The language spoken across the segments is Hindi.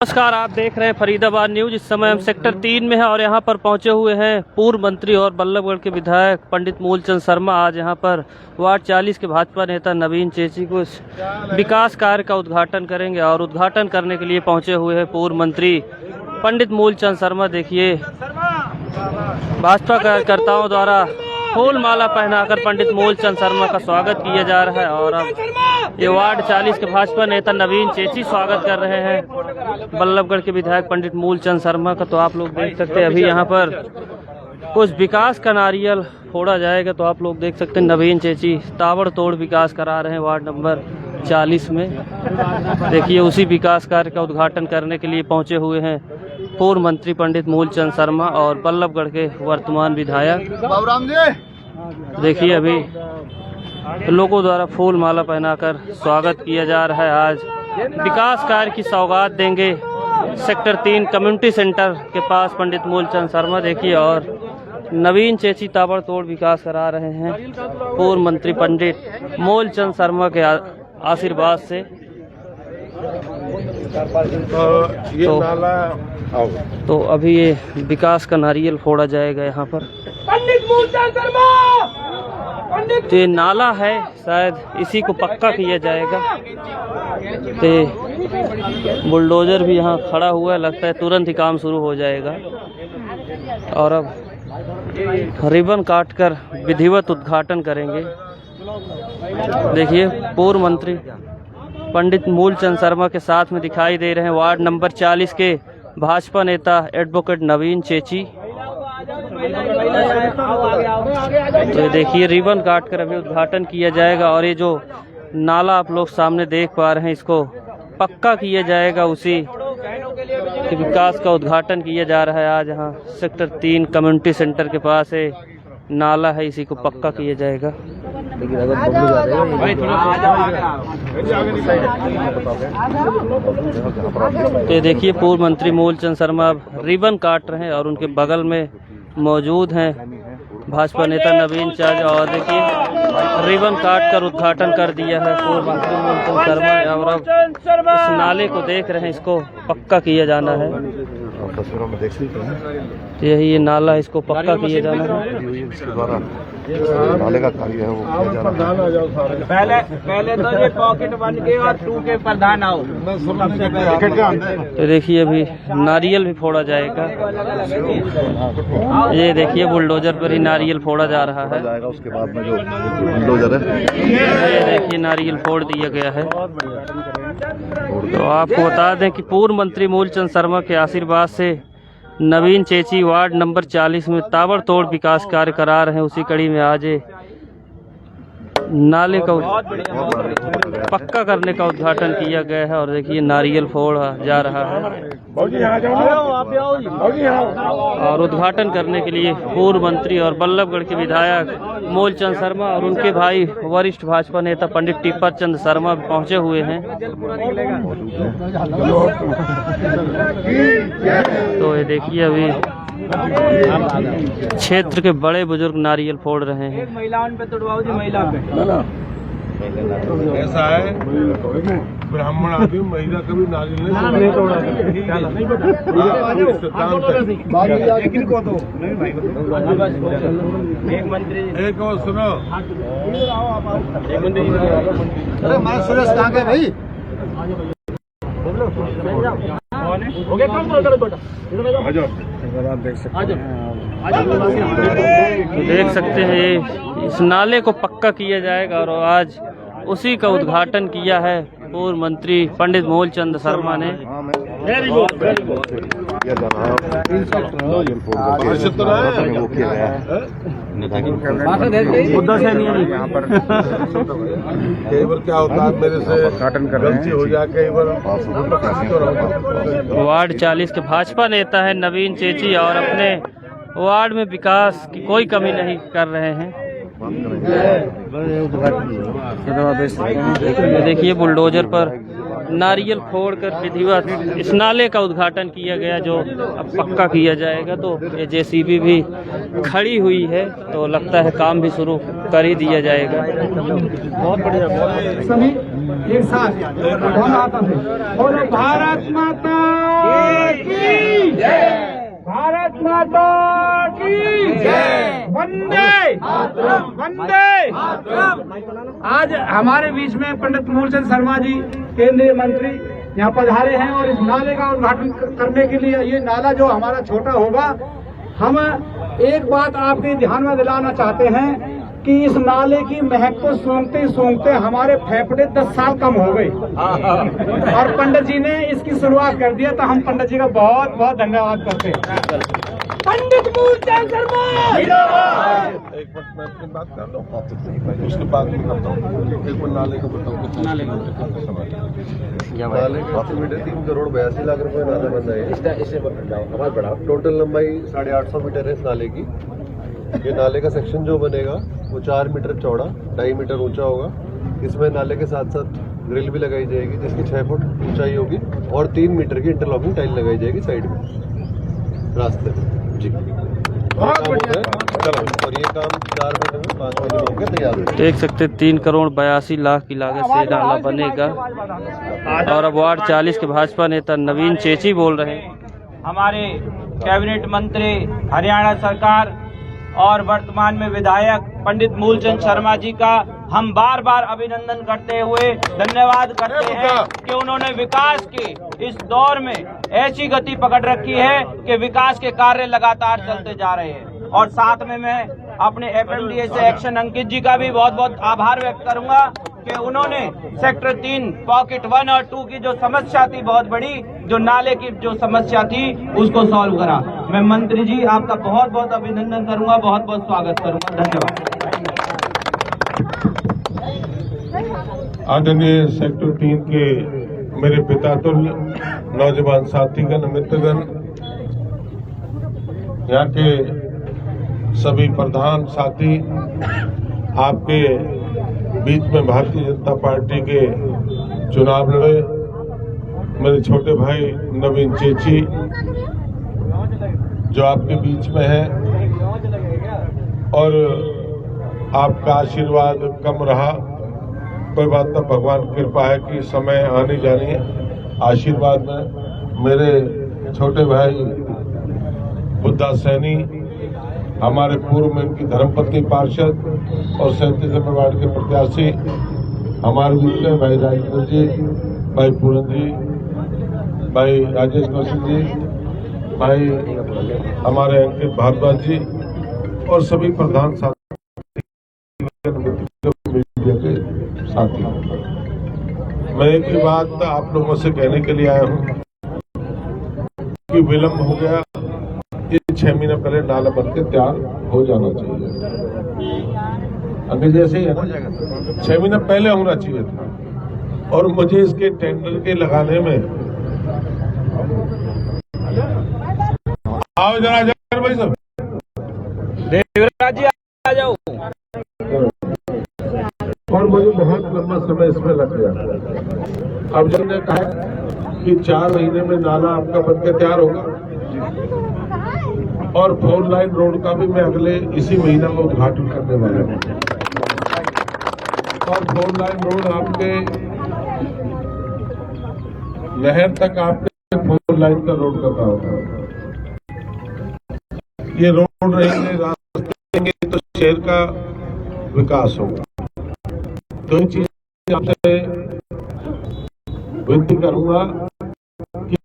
नमस्कार, आप देख रहे हैं फरीदाबाद न्यूज। इस समय हम सेक्टर 3 में हैं और यहां पर पहुंचे हुए हैं पूर्व मंत्री और बल्लभगढ़ के विधायक पंडित मूलचंद शर्मा। आज यहां पर वार्ड 40 के भाजपा नेता नवीन चेची को विकास कार्य का उद्घाटन करेंगे और उद्घाटन करने के लिए पहुंचे हुए हैं पूर्व मंत्री पंडित मूलचंद शर्मा। देखिए, भाजपा कार्यकर्ताओं द्वारा फूल माला पहनाकर पंडित मूलचंद शर्मा का स्वागत किया जा रहा है और अब ये वार्ड 40 के भाजपा नेता नवीन चेची स्वागत कर रहे हैं बल्लभगढ़ के विधायक पंडित मूलचंद शर्मा का। तो आप लोग देख सकते हैं अभी यहाँ पर कुछ विकास का नारियल फोड़ा जाएगा। तो आप लोग देख सकते हैं नवीन चेची ताबड़तोड़ विकास करा रहे हैं वार्ड नंबर 40 में। देखिए, उसी विकास कार्य का उद्घाटन करने के लिए पहुंचे हुए हैं पूर्व मंत्री पंडित मूलचंद शर्मा और बल्लभगढ़ के वर्तमान विधायक। देखिए, अभी लोगों द्वारा फूल माला पहनाकर स्वागत किया जा रहा है। आज विकास कार्य की सौगात देंगे सेक्टर 3 कम्युनिटी सेंटर के पास पंडित मूलचंद शर्मा। देखिए, और नवीन चेची ताबड़तोड़ विकास करा रहे हैं पूर्व मंत्री पंडित मूलचंद शर्मा के आशीर्वाद से। तो अभी ये विकास का नारियल फोड़ा जाएगा यहाँ पर। पंडित मूलचंद शर्मा, तो ये नाला है, शायद इसी को पक्का किया जाएगा। तो बुलडोजर भी यहाँ खड़ा हुआ है, लगता है तुरंत ही काम शुरू हो जाएगा। और अब रिबन काटकर विधिवत उद्घाटन करेंगे। देखिए, पूर्व मंत्री पंडित मूलचंद शर्मा के साथ में दिखाई दे रहे हैं वार्ड नंबर 40 के भाजपा नेता एडवोकेट नवीन चेची। तो ये देखिए, रिबन काटकर अभी उद्घाटन किया जाएगा और ये जो नाला आप लोग सामने देख पा रहे हैं, इसको पक्का किया जाएगा। उसी के विकास का उद्घाटन किया जा रहा है आज यहाँ सेक्टर 3 कम्युनिटी सेंटर के पास है नाला है, इसी को पक्का किया जाएगा। तो देखिए, पूर्व मंत्री मूलचंद शर्मा अब रिबन काट रहे हैं और उनके बगल में मौजूद हैं भाजपा नेता नवीन चाचा। और देखिए, रिबन काट कर उद्घाटन कर दिया है पूर्व मंत्री मूलचंद शर्मा। और अब इस नाले को देख रहे हैं, इसको पक्का किया जाना है। तस्वीरों में देख सकते हैं, तो यही ये नाला, इसको पक्का किया जाना है। इसके द्वारा नाले का कार्य है वो किया जा रहा है। पहले तो ये पॉकेट बन के और 2 के प्रधान आओ। तो देखिए, अभी नारियल भी फोड़ा जाएगा। ये देखिए, बुलडोजर पर ही नारियल फोड़ा जा रहा है। जाएगा उसके बाद में जो बुलडोजर है, ये देखिए, नारियल फोड़ दिया गया है। तो आपको बता दें कि पूर्व मंत्री मूलचंद शर्मा के आशीर्वाद से नवीन चेची वार्ड नंबर 40 में ताबड़तोड़ विकास कार्य करा रहे हैं। उसी कड़ी में आज नाले का पक्का करने का उद्घाटन किया गया है और देखिए, नारियल फोड़ा जा रहा है। और उद्घाटन करने के लिए पूर्व मंत्री और बल्लभगढ़ के विधायक मूलचंद शर्मा और उनके भाई वरिष्ठ भाजपा नेता पंडित टिप्पर चंद शर्मा पहुंचे हुए हैं। तो ये देखिए, अभी क्षेत्र के बड़े बुजुर्ग नारियल फोड़ रहे हैं। महिलाओं पे तोड़वाओ जी, महिला पे ऐसा है, ब्राह्मण आदमी महिला कभी नारियल नहीं तोड़ा। एक और सुनो, सुरेश कहाँ गए भाई? देख सकते हैं, इस नाले को पक्का किया जाएगा और आज उसी का उद्घाटन किया है पूर्व मंत्री पंडित मूलचंद शर्मा ने। कई बार क्या होता है, मेरे से गलती हो जाए कई बार। वार्ड 40 के भाजपा नेता है नवीन चेची और अपने वार्ड में विकास की कोई कमी नहीं कर रहे हैं। देखिए, बुलडोजर पर नारियल फोड़कर विधिवत इस नाले का उद्घाटन किया गया, जो अब पक्का किया जाएगा। तो ये जेसीबी भी खड़ी हुई है, तो लगता है काम भी शुरू कर ही दिया जाएगा। बहुत बढ़िया। सभी एक साथ भारत माता माता की जय। वंदे वंदे। आज हमारे बीच में पंडित मूलचंद शर्मा जी केंद्रीय मंत्री यहाँ पधारे हैं और इस नाले का उद्घाटन करने के लिए, ये नाला जो हमारा छोटा होगा, हम एक बात आपके ध्यान में दिलाना चाहते हैं कि इस नाले की महक को सूंघते सूंघते हमारे फेफड़े 10 साल कम हो गए और पंडित जी ने इसकी शुरुआत कर दिया, तो हम पंडित जी का बहुत बहुत धन्यवाद करते हैं। पंडित मूलचंद शर्मा एक मिनट मैं अपनी बात कर लूँ, उसके बाद मैं करता हूँ। एक मिनट नाले को बताओ। नाले काफी मीटर 3 करोड़ 82 लाख रुपए नाला बन रहा है। इसे हमारा बड़ा टोटल लंबाई 850 मीटर है इस नाले की। ये नाले का सेक्शन जो बनेगा वो 4 मीटर चौड़ा, 2.5 मीटर ऊंचा होगा। इसमें नाले के साथ साथ ग्रिल भी लगाई जाएगी जिसकी 6 फुट ऊंचाई होगी और 3 मीटर की इंटरलॉकिंग टाइल लगाई जाएगी साइड में रास्ते में। जी बहुत बढ़िया। और ये काम 4 महीने में 5 महीने में होकर तैयार हो। देख सकते 3 करोड़ 82 लाख की लागत से नाला बनेगा। और अब वार्ड 40 के भाजपा नेता नवीन चेची बोल रहे हैं। हमारे कैबिनेट मंत्री हरियाणा सरकार और वर्तमान में विधायक पंडित मूलचंद शर्मा जी का हम बार बार अभिनंदन करते हुए धन्यवाद करते हैं कि उन्होंने विकास की इस दौर में ऐसी गति पकड़ रखी है कि विकास के कार्य लगातार चलते जा रहे हैं। और साथ में मैं अपने FMDA से एक्शन अंकित जी का भी बहुत बहुत आभार व्यक्त करूंगा कि उन्होंने सेक्टर 3 पॉकेट 1 और 2 की जो समस्या थी, बहुत बड़ी जो नाले की जो समस्या थी, उसको सॉल्व करा। मैं मंत्री जी आपका बहुत बहुत अभिनंदन करूंगा, बहुत बहुत स्वागत करूंगा। धन्यवाद। आदरणीय सेक्टर 3 के मेरे पिता तुल्य नौजवान साथीगण, मित्रगण, यहाँ के सभी प्रधान साथी, आपके बीच में भारतीय जनता पार्टी के चुनाव लड़े मेरे छोटे भाई नवीन चेची जो आपके बीच में है, और आपका आशीर्वाद कम रहा, कोई बात ना, भगवान की कृपा है कि समय आने जानी है। आशीर्वाद में मेरे छोटे भाई बुद्धा सैनी, हमारे पूर्व में इनकी धर्मपत्नी पार्षद और 37 नंबर वार्ड के प्रत्याशी हमारे बीच में भाई राजेंद्र जी, भाई पूरन जी, भाई राजेश कौशिक जी, भाई हमारे अंकित भारद्वाज जी और सभी प्रधान साथी मीडिया के साथी। मैं एक ही बात आप लोगों से कहने के लिए आया हूँ कि विलम्ब हो गया। ये 6 महीने पहले नाला बन के तैयार हो जाना चाहिए। अभी जैसे ही है ना, 6 महीने पहले होना चाहिए था। और मुझे इसके टेंडर के लगाने में आओ जरा भाई सब देवराज जी आ जाओ। और मुझे बहुत लंबा समय इसमें लग गया। अब जब ने कहा कि 4 महीने में नाला आपका बनकर तैयार होगा और 4 लाइन रोड का भी मैं अगले इसी महीना में उद्घाटन करने वाला हूँ। और 4 लाइन रोड आपके नहर तक आपके 4 लाइन का रोड करना होगा। ये रोड रहेंगे, रास्ते रहेंगे तो शहर का विकास होगा। दो चीज आपसे विनती करूंगा कि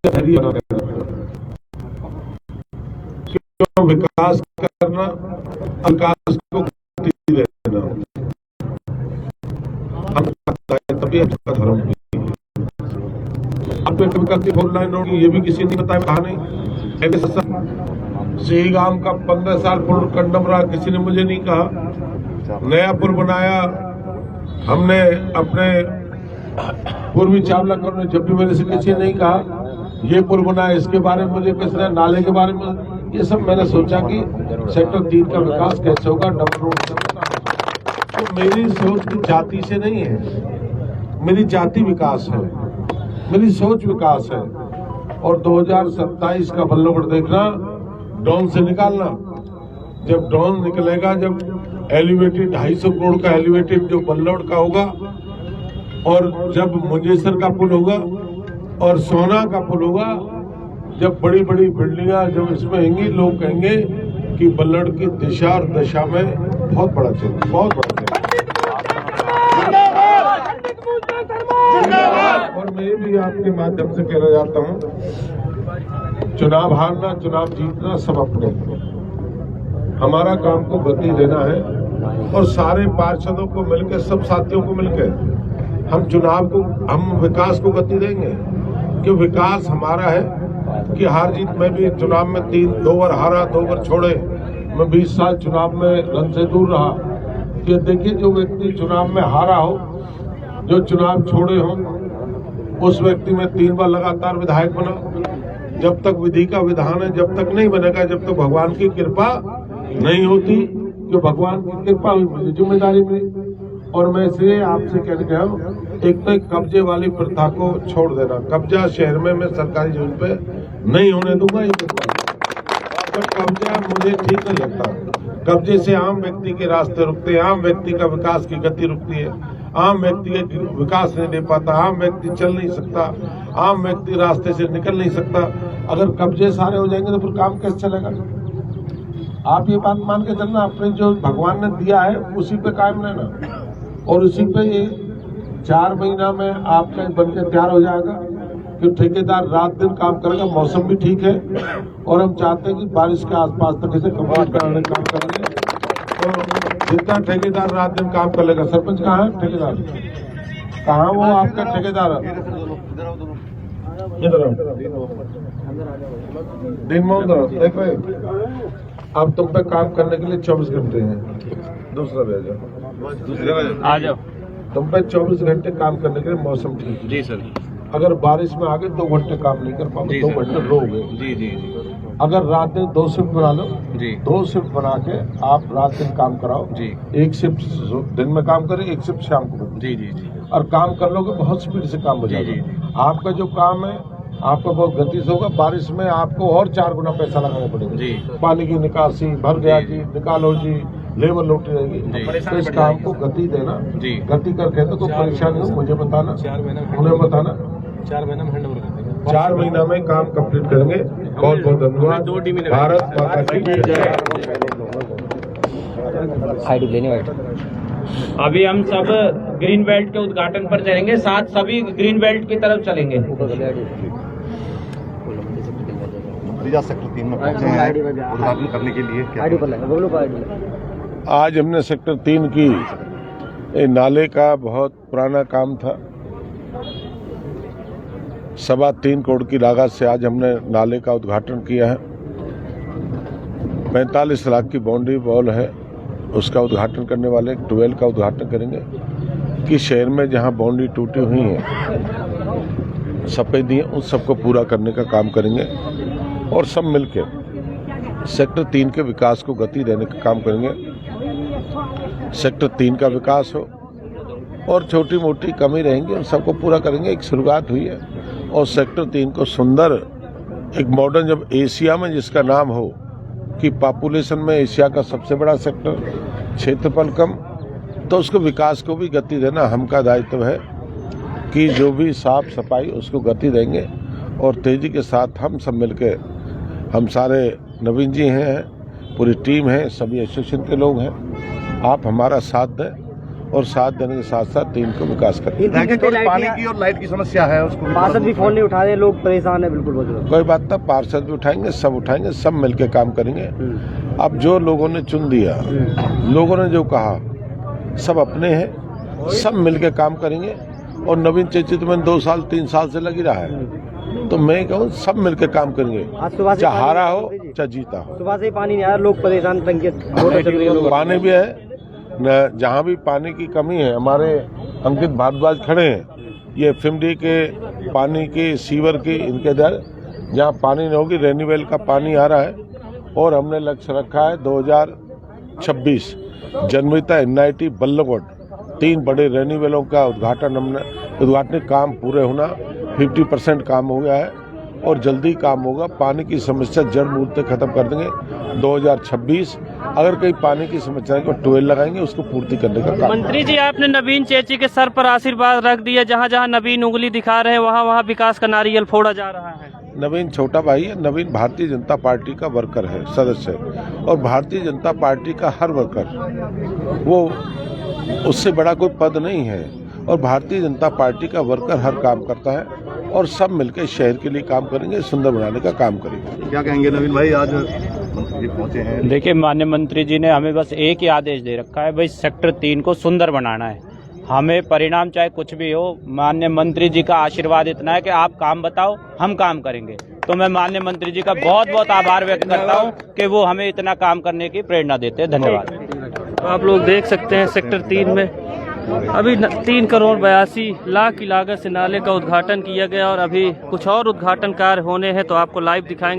विकास करना, विकास को गति देना, तभी आपका धर्म। आपने कभी करती 4 लाइन रोड, ये भी किसी ने बताया, कहा नहीं। सिही गांव का 15 साल पुल कंडम रहा, किसी ने मुझे नहीं कहा। नया पुल बनाया हमने अपने पूर्वी चावला करने, जब भी मेरे से किसी ने नहीं कहा ये पुल बनाया, इसके बारे में मुझे किसने, नाले के बारे में, ये सब मैंने सोचा कि सेक्टर 3 का विकास कैसे होगा, डबल रोड से होगा। तो मेरी सोच जाति से नहीं है, मेरी जाति विकास है, मेरी सोच विकास है। और 2027 का बल्लभगढ़ देखना, ड्रोन से निकालना। जब ड्रोन निकलेगा, जब एलिवेटेड 250 करोड़ का एलिवेटेड जो बल्लभगढ़ का होगा, और जब मुंजेसर का पुल होगा और सोना का पुल होगा, जब बड़ी बड़ी बिल्डिंगां जब इसमें आएंगी, लोग कहेंगे कि बल्लड़ की दिशा और दशा में बहुत बड़ा चेंज, बहुत बड़ा चेंज। और मैं भी आपके माध्यम से कहना चाहता हूँ, चुनाव हारना, चुनाव जीतना सब अपने। हमारा काम को गति देना है और सारे पार्षदों को मिलकर, सब साथियों को मिलकर हम चुनाव को, हम विकास को गति देंगे। कि विकास हमारा है कि हार जीत में भी चुनाव में 2 बार हारा, 2 बार छोड़े। मैं 20 साल चुनाव में रन से दूर रहा। कि देखिए, जो व्यक्ति चुनाव में हारा हो, जो चुनाव छोड़े हो, उस व्यक्ति में 3 बार लगातार विधायक बना। जब तक विधि का विधान है, जब तक नहीं बनेगा, जब तक भगवान की कृपा नहीं होती। कि भगवान की कृपा हुई, मुझे जिम्मेदारी मिली। और मैं इसलिए आपसे कहने गया हूँ, एक तो कब्जे वाली प्रथा को छोड़ देना। कब्जा शहर में मैं सरकारी जमीन पे नहीं होने दूंगा। तो कब्जा मुझे ठीक नहीं लगता। कब्जे से आम व्यक्ति के रास्ते रुकते हैं, आम व्यक्ति का विकास की गति रुकती है, आम व्यक्ति के विकास नहीं दे पाता, आम व्यक्ति चल नहीं सकता, आम व्यक्ति रास्ते से निकल नहीं सकता। अगर कब्जे सारे हो जाएंगे तो फिर काम कैसे चलेगा? आप ये बात मान के चलना, अपने जो भगवान ने दिया है उसी पे कायम रहना। और उसी पे 4 महीना में आपका बनकर तैयार हो जाएगा कि ठेकेदार रात दिन काम करेगा। मौसम भी ठीक है और हम चाहते हैं कि बारिश के आसपास तक इसे कंप्लीट कराने का काम करेंगे। तो जितना ठेकेदार रात दिन काम कर लेगा। सरपंच कहाँ है? ठेकेदार कहाँ? वो आपका ठेकेदार दिन में देख रहे। अब तुम पे काम करने के लिए 24 घंटे हैं। दूसरा भेजा आ जाओ। तुम पे 24 घंटे काम करने के लिए मौसम ठीक है। जी सर। अगर बारिश में आगे 2 घंटे काम नहीं कर पाओगे, 2 घंटे रोगे। जी जी। अगर रात दिन 2 शिफ्ट बना लो जी। 2 शिफ्ट बना के आप रात दिन काम कराओ जी। 1 शिफ्ट दिन में काम करें, 1 शिफ्ट शाम को। जी जी जी। और काम कर लोगे, बहुत स्पीड से काम हो जाएगा। आपका जो काम है आपका बहुत गति से होगा। बारिश में आपको और 4 गुना पैसा लगाना पड़ेगा जी। पानी की निकासी, भर गया जी, निकालो जी, लेबर लौटी रहेगी। तो इस काम को गति देना जी। गति करके तो कोई परेशानी हो मुझे बताना, उन्हें बताना। 4 महीना में हैंडओवर कर देंगे। 4 महीना में काम कंप्लीट करेंगे। बहुत बहुत धन्यवाद। भारत माता की जय। अभी हम सब ग्रीन बेल्ट के उद्घाटन पर चलेंगे, साथ सभी ग्रीन बेल्ट की तरफ चलेंगे। सेक्टर 3 में पहुंचे हैं उद्घाटन करने के लिए। आज हमने सेक्टर 3 की नाले का बहुत पुराना काम था। 3.25 करोड़ की लागत से आज हमने नाले का उद्घाटन किया है। 45 लाख की बाउंड्री वॉल है, उसका उद्घाटन करने वाले। ट्वेल का उद्घाटन करेंगे कि शहर में जहां बाउंड्री टूटी हुई है, सफेदी है, उन सबको पूरा करने का काम करेंगे। और सब मिलकर सेक्टर 3 के विकास को गति देने का काम करेंगे। सेक्टर 3 का विकास हो और छोटी मोटी कमी रहेंगी उन सबको पूरा करेंगे। एक शुरुआत हुई है और सेक्टर 3 को सुंदर एक मॉडर्न, जब एशिया में जिसका नाम हो कि पॉपुलेशन में एशिया का सबसे बड़ा सेक्टर, क्षेत्रफल कम, तो उसको विकास को भी गति देना हमका दायित्व है। कि जो भी साफ सफाई उसको गति देंगे और तेजी के साथ हम सब मिलकर, हम सारे नवीन जी हैं, पूरी टीम है, सभी एसोसिएशन के लोग हैं, आप हमारा साथ दें और साथ देने के साथ साथ टीम को विकास करें। पानी की और लाइट की समस्या है, उसको पार्षद भी फोन नहीं उठा रहे, लोग परेशान है बिल्कुल। कोई बात ना, पार्षद भी उठाएंगे, सब मिलकर काम करेंगे। अब जो लोगों ने चुन दिया, लोगों ने जो कहा, सब अपने हैं, सब मिलकर काम करेंगे। और नवीन चेची तो मैंने 2 साल 3 साल से लगी रहा है, तो मैं कहूँ सब मिलकर काम करेंगे, चाहे हारा हो चाहे जीता हो। सुबह से ही पानी नहीं आ रहा, लोग परेशान, पानी भी है न, जहाँ भी पानी की कमी है, हमारे अंकित भारद्वाज खड़े हैं, ये FMD के पानी की, सीवर की, इनके दर जहाँ पानी नहीं होगी, रेनीवेल का पानी आ रहा है। और हमने लक्ष्य रखा है 2026 जनवरी तक NIT बल्लभगढ़ 3 बड़े रेनीवेलों का उद्घाटन काम पूरे होना। 50% काम हो गया है और जल्दी काम होगा। पानी की समस्या जड़ मूल तक खत्म कर देंगे 2026। अगर कहीं पानी की समस्या है तो ट्वेल लगाएंगे, उसको पूर्ति करने का काम। मंत्री जी, आपने नवीन चेची के सर पर आशीर्वाद रख दिया। जहां जहां नवीन उंगली दिखा रहे हैं, वहां वहां विकास का नारियल फोड़ा जा रहा है। नवीन छोटा भाई है। नवीन भारतीय जनता पार्टी का वर्कर है, सदस्य है, और भारतीय जनता पार्टी का हर वर्कर, वो उससे बड़ा कोई पद नहीं है, और भारतीय जनता पार्टी का वर्कर हर काम करता है, और सब मिलकर शहर के लिए काम करेंगे, सुंदर बनाने का काम करेंगे। क्या कहेंगे नवीन भाई, आज मंत्री पहुंचे हैं? देखिए, माननीय मंत्री जी ने हमें बस एक ही आदेश दे रखा है, भाई सेक्टर 3 को सुंदर बनाना है। हमें परिणाम चाहे कुछ भी हो, माननीय मंत्री जी का आशीर्वाद इतना है कि आप काम बताओ, हम काम करेंगे। तो मैं माननीय मंत्री जी का बहुत बहुत आभार व्यक्त करता हूं कि वो हमें इतना काम करने की प्रेरणा देते हैं। धन्यवाद। तो आप लोग देख सकते हैं सेक्टर 3 में अभी 3 करोड़ 82 लाख की लागत से नाले का उद्घाटन किया गया और अभी कुछ और उद्घाटन कार्य होने हैं, तो आपको लाइव दिखाएंगे।